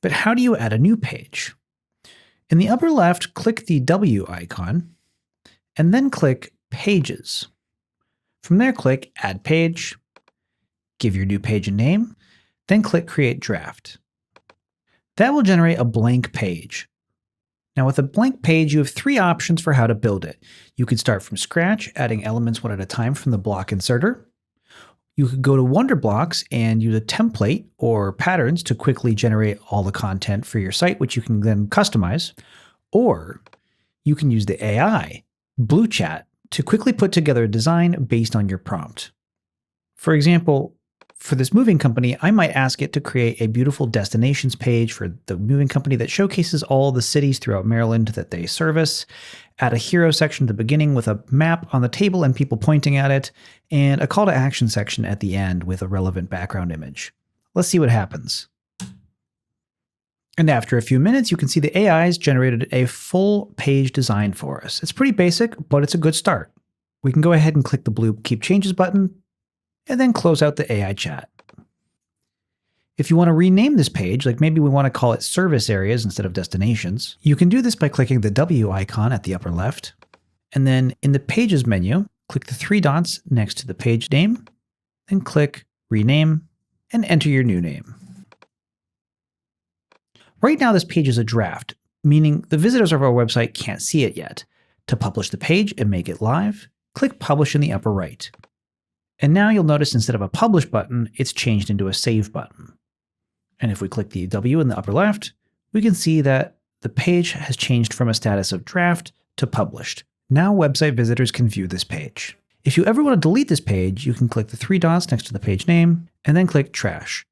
But how do you add a new page? In the upper left, click the W icon, and then click Pages. From there, click Add Page, give your new page a name, then click Create Draft. That will generate a blank page. Now with a blank page, you have three options for how to build it. You could start from scratch, adding elements one at a time from the block inserter. You could go to Wonderblocks and use a template or patterns to quickly generate all the content for your site, which you can then customize. Or you can use the AI, Blue Chat, to quickly put together a design based on your prompt. For example, for this moving company, I might ask it to create a beautiful destinations page for the moving company that showcases all the cities throughout Maryland that they service, add a hero section at the beginning with a map on the table and people pointing at it, and a call to action section at the end with a relevant background image. Let's see what happens. And after a few minutes, you can see the AI has generated a full page design for us. It's pretty basic, but it's a good start. We can go ahead and click the blue Keep Changes button, and then close out the AI chat. If you want to rename this page, like maybe we want to call it Service Areas instead of Destinations, you can do this by clicking the W icon at the upper left, and then in the Pages menu, click the three dots next to the page name, then click Rename, and enter your new name. Right now this page is a draft, meaning the visitors of our website can't see it yet. To publish the page and make it live, click Publish in the upper right. And now you'll notice instead of a Publish button, it's changed into a Save button. And if we click the W in the upper left, we can see that the page has changed from a status of draft to published. Now website visitors can view this page. If you ever want to delete this page, you can click the three dots next to the page name, and then click Trash.